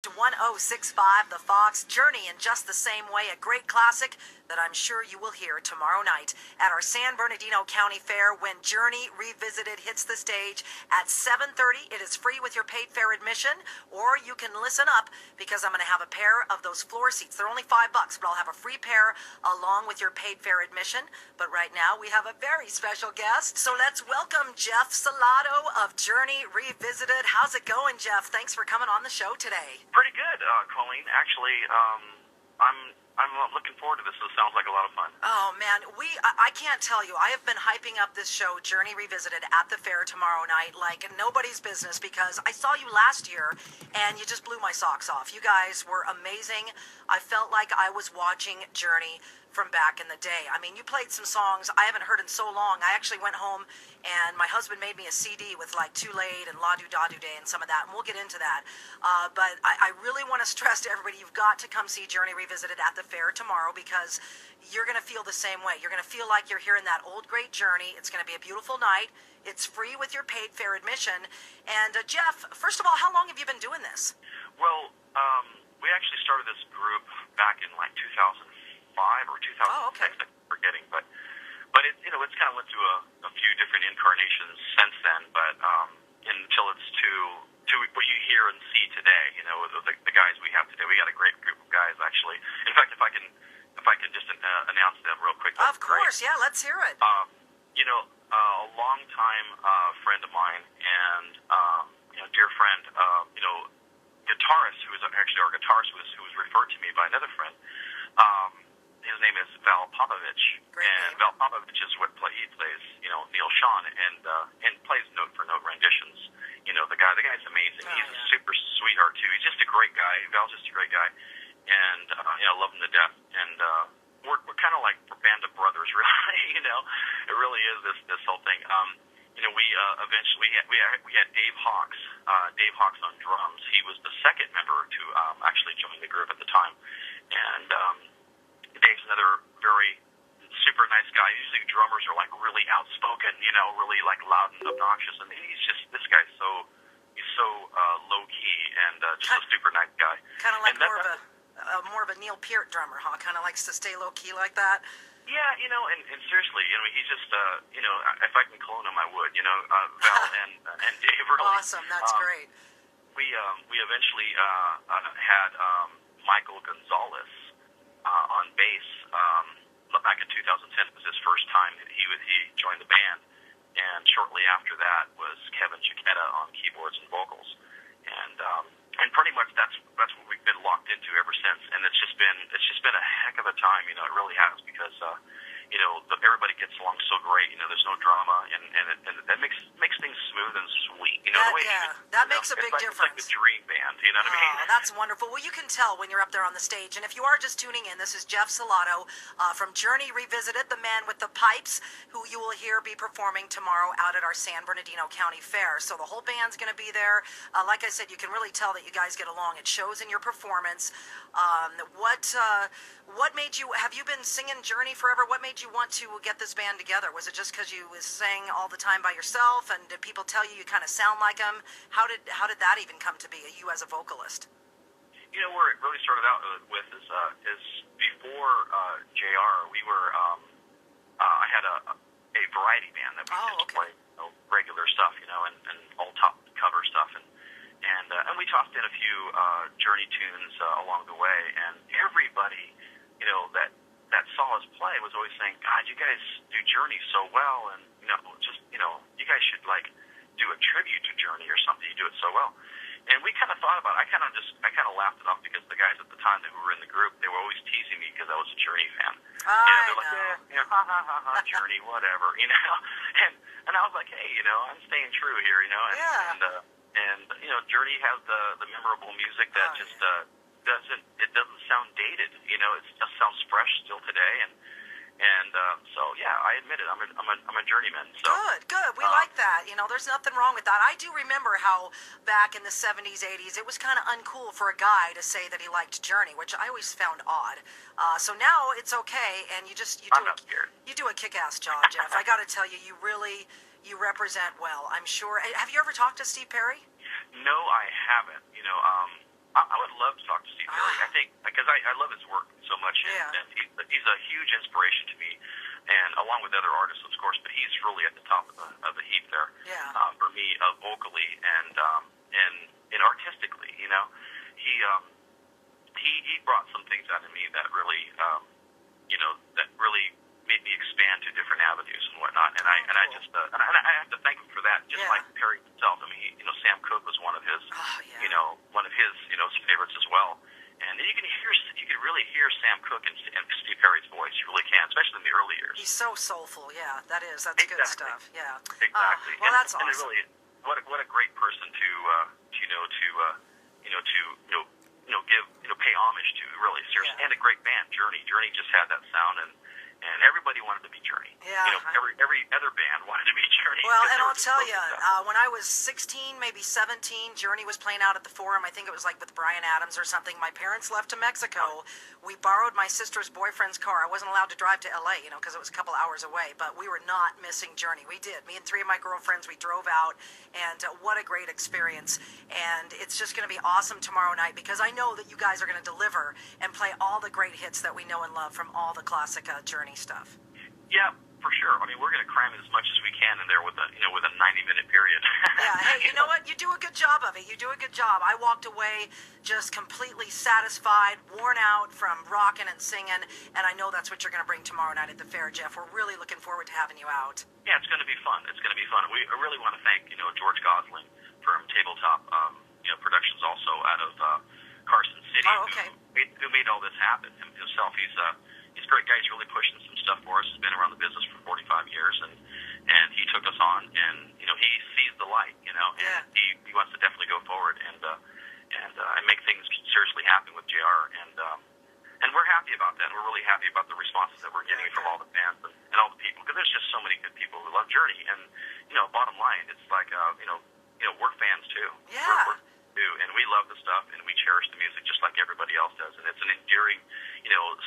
1065 The Fox, Journey in just the same way, a great classic that I'm sure you will hear tomorrow night at our San Bernardino County Fair when Journey Revisited hits the stage at 7:30. It is free with your paid fair admission, or you can listen up because I'm going to have a pair of those floor seats. They're only $5, but I'll have a free pair along with your paid fair admission. But right now we have a very special guest, so let's welcome Jeff Salato of Journey Revisited. How's it going, Jeff? Thanks for coming on the show today. Pretty good, Colleen. Actually, I'm looking forward to this. This sounds like a lot of fun. Oh man, I can't tell you. I have been hyping up this show, Journey Revisited, at the fair tomorrow night like nobody's business because I saw you last year and you just blew my socks off. You guys were amazing. I felt like I was watching Journey from back in the day. I mean, you played some songs I haven't heard in so long. I actually went home and my husband made me a CD with like Too Late and La Do Da Do Day and some of that, and we'll get into that. But I really want to stress to everybody, you've got to come see Journey Revisited at the fair tomorrow because you're going to feel the same way. You're going to feel like you're hearing that old great Journey. It's going to be a beautiful night. It's free with your paid fair admission. And Jeff, first of all, how long have you been doing this? Well, we actually started this group back in like 2005 or 2006. Oh, okay. I'm forgetting, but it, it's kind of went through a few different incarnations since then. But until it's to what you hear and see today, the guys we have today, we got a great group of guys actually. In fact, if I can just announce them real quick. Of course, yeah, let's hear it. A long time friend of mine and dear friend, guitarist who is actually our guitarist who was referred to me by another friend. His name is Val Popovich, and Val Popovich is he plays, Neil Sean, and plays note for note renditions. The guy's amazing. Oh, He's a super sweetheart too. He's just a great guy. Val's just a great guy, and I love him to death. And we're kind of like a band of brothers, really. It really is this whole thing. We eventually we had Dave Hawks. Dave Hawks on drums. He was the second member to actually join the group at the time, and Dave's another very super nice guy. Usually drummers are like really outspoken, really like loud and obnoxious, and this guy's so low key and just a super nice guy. Kind of like more of a Neil Peart drummer, huh? Kind of likes to stay low key like that. Yeah, and seriously, he's just, if I can clone him, I would, Val and Dave really. Awesome, that's great. We eventually had Michael Gonzalez on bass back in 2010. It was his first time that he joined the band, and shortly after that was Kevin Chiquetta on keyboards and vocals, and pretty much that's what we've been locked into ever since. And it's just been a heck of a time, it really has, because everybody gets along so great. There's no drama, and that makes things smooth and sweet. That makes a big difference. It's like the dream band, you know what I mean? Oh, that's wonderful. Well, you can tell when you're up there on the stage. And if you are just tuning in, this is Jeff Salato from Journey Revisited, the man with the pipes, who you will hear be performing tomorrow out at our San Bernardino County Fair. So the whole band's going to be there. Like I said, you can really tell that you guys get along. It shows in your performance. What made you, have you been singing Journey forever? What made you want to get this band together? Was it just because you was sang all the time by yourself, and did people tell you kind of sound like them? How did that even come to be, you as a vocalist? Where it really started out with is before JR, we were, I had a variety band that we just play regular stuff, and all top cover stuff, and we tossed in a few Journey tunes along the way, and everybody, that saw us play was always saying, God, you guys do Journey so well, and you guys should like do a tribute to Journey or something. You do it so well. And we kind of thought about it. I kind of laughed it off because the guys at the time that were in the group, they were always teasing me because I was a Journey fan. They're like, ha ha ha ha, Journey, whatever, And I was like, hey, I'm staying true here, and Journey has the memorable music that doesn't sound dated, it just sounds fresh still today, and so yeah, I admit it, I'm a journeyman. So good. We like that. There's nothing wrong with that. I do remember how back in the 70s, 80s, it was kind of uncool for a guy to say that he liked Journey, which I always found odd. So now it's okay, and you do a kick-ass job, Jeff. I got to tell you, you represent well. I'm sure. Have you ever talked to Steve Perry? No, I haven't. I would love to talk to Steve Perry. I think because I love his work so much, and he's a huge inspiration to me, and along with other artists, of course. But he's really at the top of the heap there for me, vocally and artistically. You know, he brought some things out of me that really that really made me expand to different avenues and whatnot. And I just and I have to thank him for that. Just like Perry himself. I mean, Sam Cooke was one of his favorites as well. And you can really hear Sam Cooke and Steve Perry's voice. You really can, especially in the early years. He's so soulful. Yeah, that's exactly. Good stuff. Yeah, exactly. Well, that's awesome. And really, what a great person to pay homage to. Really, seriously, and a great band, Journey. Journey just had that sound, and everybody wanted to be Journey. Yeah. Every other band wanted to be Journey. Well, and I'll tell you, when I was 16, maybe 17, Journey was playing out at the Forum. I think it was like with Bryan Adams or something. My parents left to Mexico. We borrowed my sister's boyfriend's car. I wasn't allowed to drive to L.A., because it was a couple hours away. But we were not missing Journey. We did. Me and 3 of my girlfriends, we drove out. And what a great experience. And it's just going to be awesome tomorrow night because I know that you guys are going to deliver and play all the great hits that we know and love from all the classic Journey stuff. Yeah, for sure. I mean, we're going to cram as much as we can in there with a 90-minute period. Yeah. Hey, you know what? You do a good job of it. You do a good job. I walked away just completely satisfied, worn out from rocking and singing, and I know that's what you're going to bring tomorrow night at the fair, Jeff. We're really looking forward to having you out. Yeah, it's going to be fun. It's going to be fun. I really want to thank George Gosling from Tabletop Productions, also out of Carson City, who made all this happen himself. He's a great guy. He's really pushing some stuff for us. He's been around the business for 45 years, and he took us on, and he sees the light, and he wants to definitely go forward and make things seriously happen with JR, and we're happy about that. We're really happy about the responses that we're getting from all the fans and all the people, because there's just so many good people who love Journey, and bottom line, it's like we're fans too. Yeah. We're and we love the stuff, and we cherish the music just like everybody else does, and it's an endearing,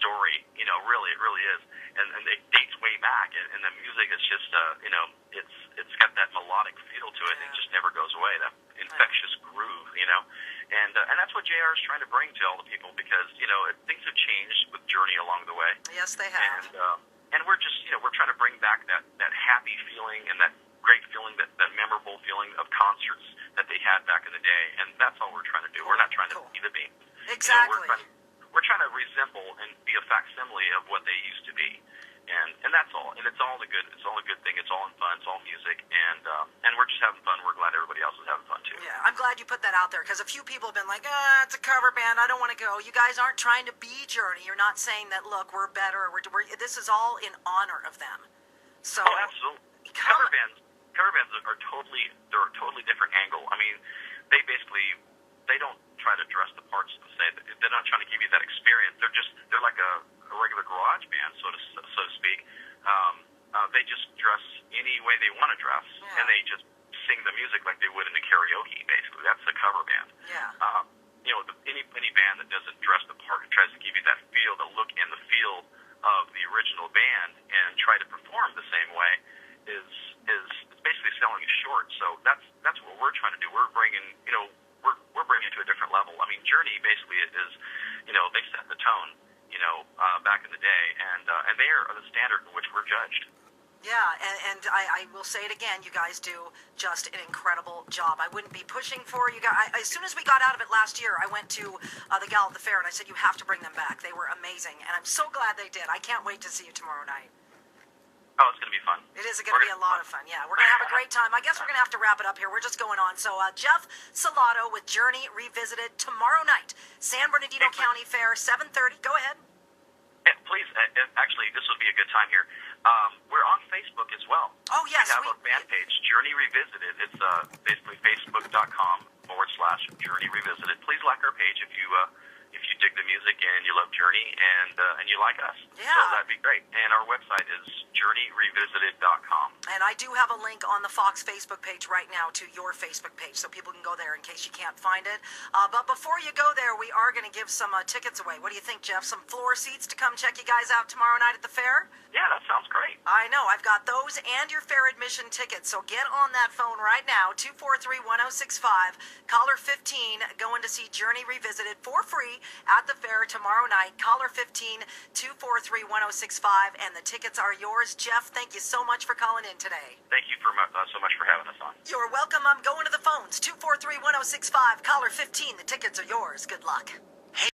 story. Really, it really is, and it dates way back, and the music is just, it's got that melodic feel to it, and it just never goes away. That infectious groove, and that's what JR is trying to bring to all the people, because things have changed with Journey along the way. Yes, they have. And we're just, we're trying to bring back that happy feeling and that great feeling, that memorable feeling of concerts that they had back in the day, and that's all we're trying to do. We're not trying to be the band. Exactly. We're trying to resemble and be a facsimile of what they used to be, and that's all. And it's all a good thing. It's all in fun. It's all music, and we're just having fun. We're glad everybody else is having fun too. Yeah, I'm glad you put that out there, because a few people have been like, it's a cover band, I don't want to go. You guys aren't trying to be Journey. You're not saying that, look, we're better. This is all in honor of them. So. Oh, absolutely. Cover bands are they're a totally different angle. I mean, they don't try to dress the parts to say that they're not trying to give you that experience. They're like a regular garage band, so to speak. They just dress any way they want to dress, and they just sing the music like they would in a karaoke. Basically, that's a cover band. Yeah. Any band that doesn't dress the part and tries to give you that feel, the look and the feel of the original band, and try to perform the same way is basically selling it short. So that's what we're trying to do. We're bringing we're bringing it to a different level. I mean, Journey basically is they set the tone back in the day, and they are the standard in which we're judged. Yeah, and I will say it again, you guys do just an incredible job. I wouldn't be pushing for you guys. As soon as we got out of it last year, I went to the gal at the fair, and I said, you have to bring them back. They were amazing, and I'm so glad they did. I can't wait to see you tomorrow night. Oh, it's going to be fun. It is going to be a lot of fun. Yeah, we're going to have a great time. I guess we're going to have to wrap it up here. We're just going on. So, Jeff Salato with Journey Revisited tomorrow night, San Bernardino County Fair, 7:30. Go ahead. Yeah, please. Actually, this would be a good time here. We're on Facebook as well. Oh, yes. We have a fan page, Journey Revisited. It's basically facebook.com/Journey Revisited. Please like our page if you dig the music and you love Journey and you like us. Yeah. So that'd be great. And our website is JourneyRevisited.com. And I do have a link on the Fox Facebook page right now to your Facebook page, so people can go there in case you can't find it. But before you go there, we are going to give some tickets away. What do you think, Jeff? Some floor seats to come check you guys out tomorrow night at the fair? Yeah, that sounds great. I know. I've got those and your fair admission tickets. So get on that phone right now, 243-1065. Caller 15 going to see Journey Revisited for free at the fair tomorrow night. Caller 15, 243-1065. And the tickets are yours. Jeff, thank you so much for calling in today. Thank you so much for having us on. You're welcome. I'm going to the phones. 243-1065. Caller 15. The tickets are yours. Good luck.